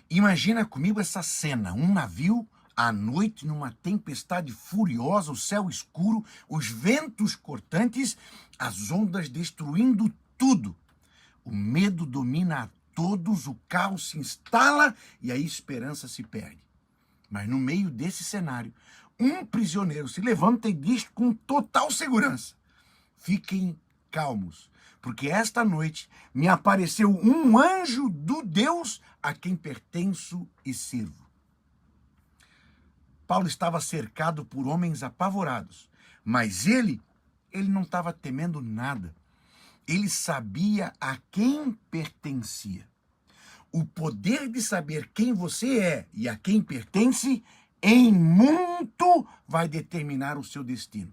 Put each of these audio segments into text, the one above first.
Imagina comigo essa cena, um navio à noite numa tempestade furiosa, o céu escuro, os ventos cortantes, as ondas destruindo tudo. O medo domina a todos, o caos se instala e a esperança se perde. Mas no meio desse cenário, um prisioneiro se levanta e diz com total segurança: fiquem calmos, porque esta noite me apareceu um anjo do Deus a quem pertenço e sirvo. Paulo estava cercado por homens apavorados, mas ele não estava temendo nada. Ele sabia a quem pertencia. O poder de saber quem você é e a quem pertence, em muito vai determinar o seu destino.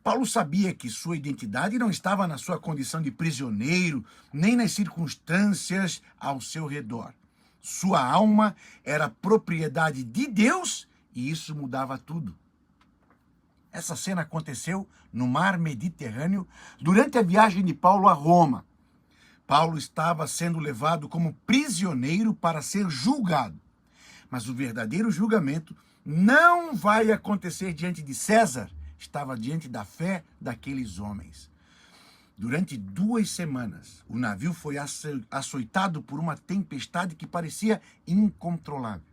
Paulo sabia que sua identidade não estava na sua condição de prisioneiro, nem nas circunstâncias ao seu redor. Sua alma era propriedade de Deus e isso mudava tudo. Essa cena aconteceu no mar Mediterrâneo durante a viagem de Paulo a Roma. Paulo estava sendo levado como prisioneiro para ser julgado. Mas o verdadeiro julgamento não vai acontecer diante de César, estava diante da fé daqueles homens. Durante 2 semanas, o navio foi açoitado por uma tempestade que parecia incontrolável.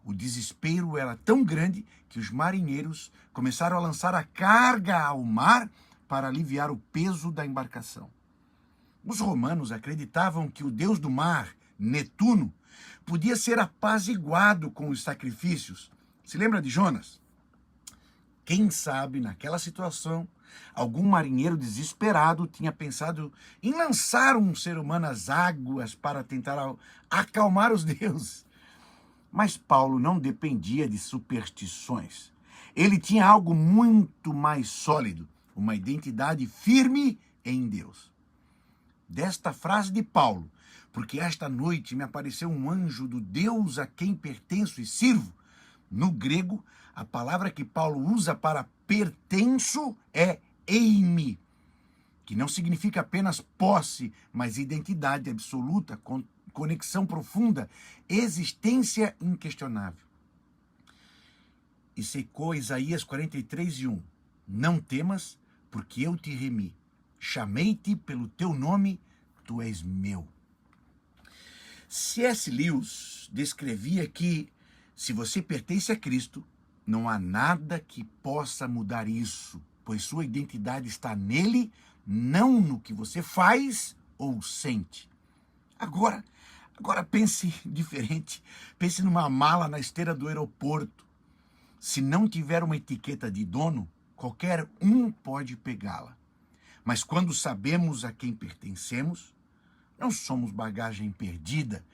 O desespero era tão grande que os marinheiros começaram a lançar a carga ao mar para aliviar o peso da embarcação. Os romanos acreditavam que o deus do mar, Netuno, podia ser apaziguado com os sacrifícios. Se lembra de Jonas? Quem sabe, naquela situação, algum marinheiro desesperado tinha pensado em lançar um ser humano às águas para tentar acalmar os deuses. Mas Paulo não dependia de superstições. Ele tinha algo muito mais sólido, uma identidade firme em Deus. Desta frase de Paulo, porque esta noite me apareceu um anjo do Deus a quem pertenço e sirvo, no grego, a palavra que Paulo usa para pertenço é eimi, que não significa apenas posse, mas identidade absoluta, conexão profunda, existência inquestionável. E secou Isaías 43:1. Não temas, porque eu te remi. Chamei-te pelo teu nome, tu és meu. C.S. Lewis descrevia que, se você pertence a Cristo, não há nada que possa mudar isso, pois sua identidade está nele, não no que você faz ou sente. Agora pense diferente. Pense numa mala na esteira do aeroporto. Se não tiver uma etiqueta de dono, qualquer um pode pegá-la. Mas quando sabemos a quem pertencemos, não somos bagagem perdida,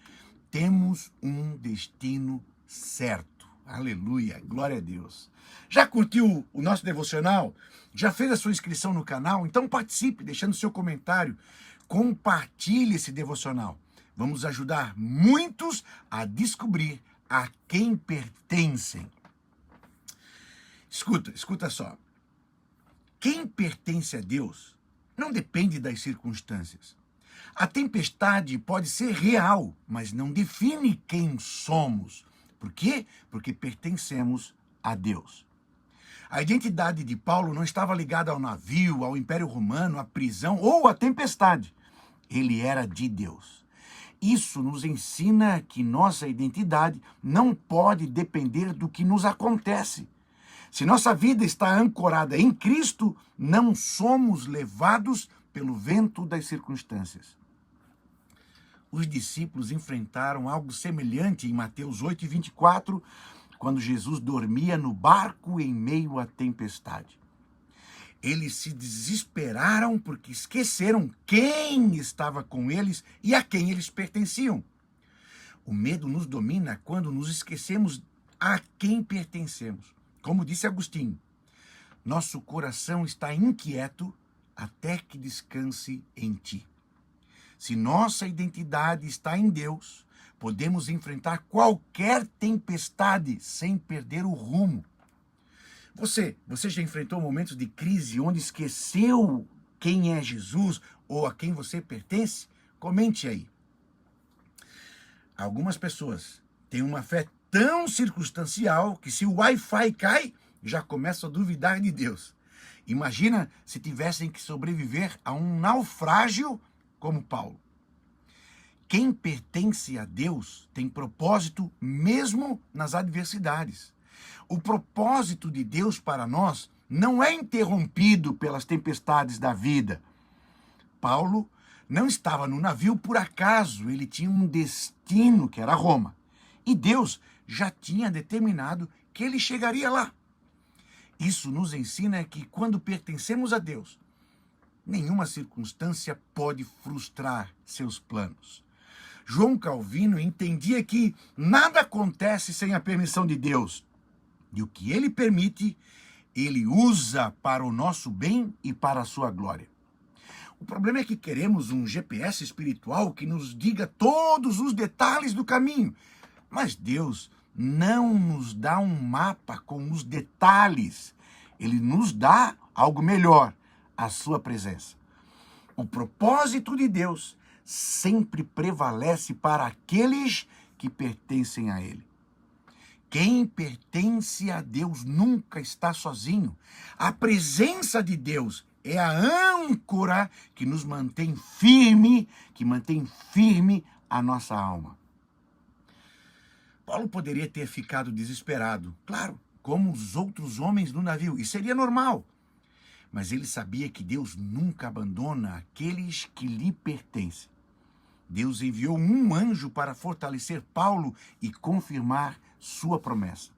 temos um destino certo. Aleluia, glória a Deus. Já curtiu o nosso devocional? Já fez a sua inscrição no canal? Então participe, deixando seu comentário. Compartilhe esse devocional. Vamos ajudar muitos a descobrir a quem pertencem. Escuta só. Quem pertence a Deus não depende das circunstâncias. A tempestade pode ser real, mas não define quem somos. Por quê? Porque pertencemos a Deus. A identidade de Paulo não estava ligada ao navio, ao Império Romano, à prisão ou à tempestade. Ele era de Deus. Isso nos ensina que nossa identidade não pode depender do que nos acontece. Se nossa vida está ancorada em Cristo, não somos levados pelo vento das circunstâncias. Os discípulos enfrentaram algo semelhante em Mateus 8:24, quando Jesus dormia no barco em meio à tempestade. Eles se desesperaram porque esqueceram quem estava com eles e a quem eles pertenciam. O medo nos domina quando nos esquecemos a quem pertencemos. Como disse Agostinho, nosso coração está inquieto até que descanse em ti. Se nossa identidade está em Deus, podemos enfrentar qualquer tempestade sem perder o rumo. Você já enfrentou momentos de crise onde esqueceu quem é Jesus ou a quem você pertence? Comente aí. Algumas pessoas têm uma fé tão circunstancial que se o Wi-Fi cai, já começam a duvidar de Deus. Imagina se tivessem que sobreviver a um naufrágio como Paulo. Quem pertence a Deus tem propósito mesmo nas adversidades. O propósito de Deus para nós não é interrompido pelas tempestades da vida. Paulo não estava no navio por acaso, ele tinha um destino que era Roma. E Deus já tinha determinado que ele chegaria lá. Isso nos ensina que quando pertencemos a Deus, nenhuma circunstância pode frustrar seus planos. João Calvino entendia que nada acontece sem a permissão de Deus. E o que ele permite, ele usa para o nosso bem e para a sua glória. O problema é que queremos um GPS espiritual que nos diga todos os detalhes do caminho. Mas Deus não nos dá um mapa com os detalhes. Ele nos dá algo melhor, a sua presença. O propósito de Deus sempre prevalece para aqueles que pertencem a Ele. Quem pertence a Deus nunca está sozinho. A presença de Deus é a âncora que nos mantém firme, que mantém firme a nossa alma. Paulo poderia ter ficado desesperado, claro, como os outros homens no navio, e seria normal. Mas ele sabia que Deus nunca abandona aqueles que lhe pertencem. Deus enviou um anjo para fortalecer Paulo e confirmar sua promessa.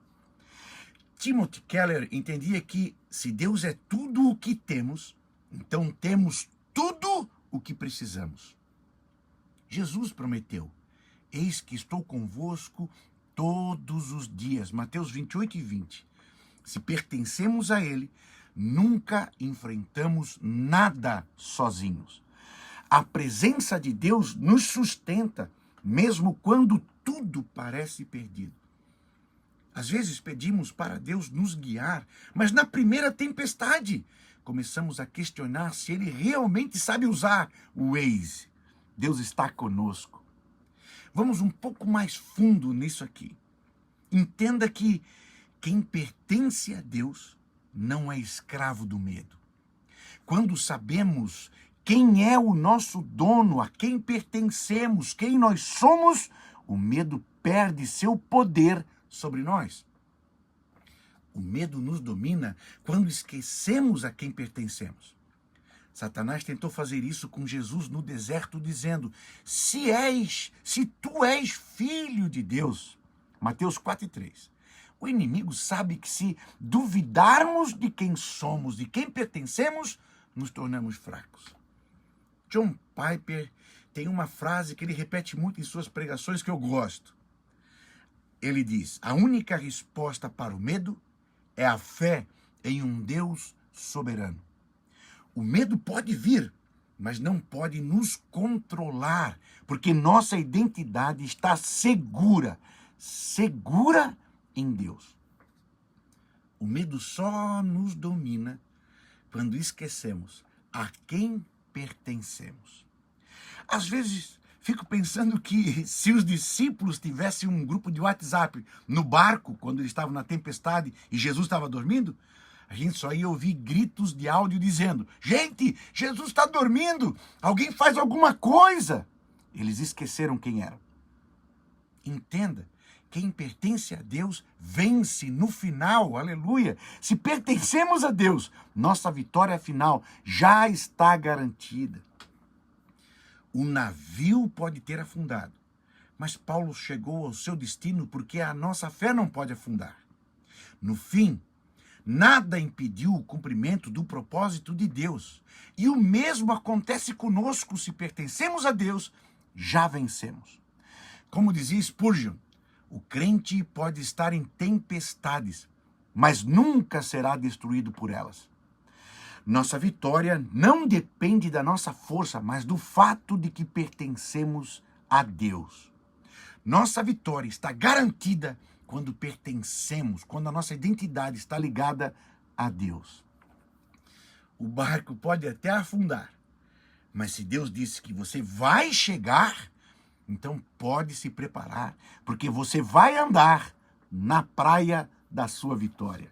Timothy Keller entendia que se Deus é tudo o que temos, então temos tudo o que precisamos. Jesus prometeu: eis que estou convosco todos os dias. Mateus 28:20. Se pertencemos a Ele, nunca enfrentamos nada sozinhos. A presença de Deus nos sustenta, mesmo quando tudo parece perdido. Às vezes pedimos para Deus nos guiar, mas na primeira tempestade começamos a questionar se Ele realmente sabe usar o Waze. Deus está conosco. Vamos um pouco mais fundo nisso aqui. Entenda que quem pertence a Deus não é escravo do medo. Quando sabemos quem é o nosso dono, a quem pertencemos, quem nós somos, o medo perde seu poder sobre nós. O medo nos domina quando esquecemos a quem pertencemos. Satanás tentou fazer isso com Jesus no deserto, dizendo: se tu és filho de Deus. Mateus 4:3. O inimigo sabe que se duvidarmos de quem somos, de quem pertencemos, nos tornamos fracos. John Piper tem uma frase que ele repete muito em suas pregações que eu gosto. Ele diz: a única resposta para o medo é a fé em um Deus soberano. O medo pode vir, mas não pode nos controlar, porque nossa identidade está segura em Deus. O medo só nos domina quando esquecemos a quem pertencemos. Às vezes, fico pensando que se os discípulos tivessem um grupo de WhatsApp no barco, quando eles estavam na tempestade e Jesus estava dormindo, a gente só ia ouvir gritos de áudio dizendo: gente, Jesus está dormindo, alguém faz alguma coisa. Eles esqueceram quem eram. Entenda, quem pertence a Deus vence no final, aleluia. Se pertencemos a Deus, nossa vitória final já está garantida. O navio pode ter afundado, mas Paulo chegou ao seu destino porque a nossa fé não pode afundar. No fim, nada impediu o cumprimento do propósito de Deus. E o mesmo acontece conosco. Se pertencemos a Deus, já vencemos. Como dizia Spurgeon, o crente pode estar em tempestades, mas nunca será destruído por elas. Nossa vitória não depende da nossa força, mas do fato de que pertencemos a Deus. Nossa vitória está garantida quando pertencemos, quando a nossa identidade está ligada a Deus. O barco pode até afundar, mas se Deus disse que você vai chegar, Então pode se preparar, porque você vai andar na praia da sua vitória.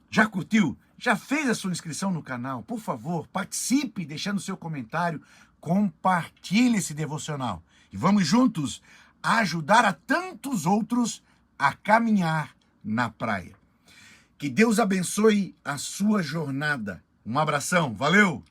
Já curtiu? Já fez a sua inscrição no canal? Por favor, participe deixando seu comentário, compartilhe esse devocional. E vamos juntos ajudar a tantos outros a caminhar na praia. Que Deus abençoe a sua jornada. Um abração, valeu!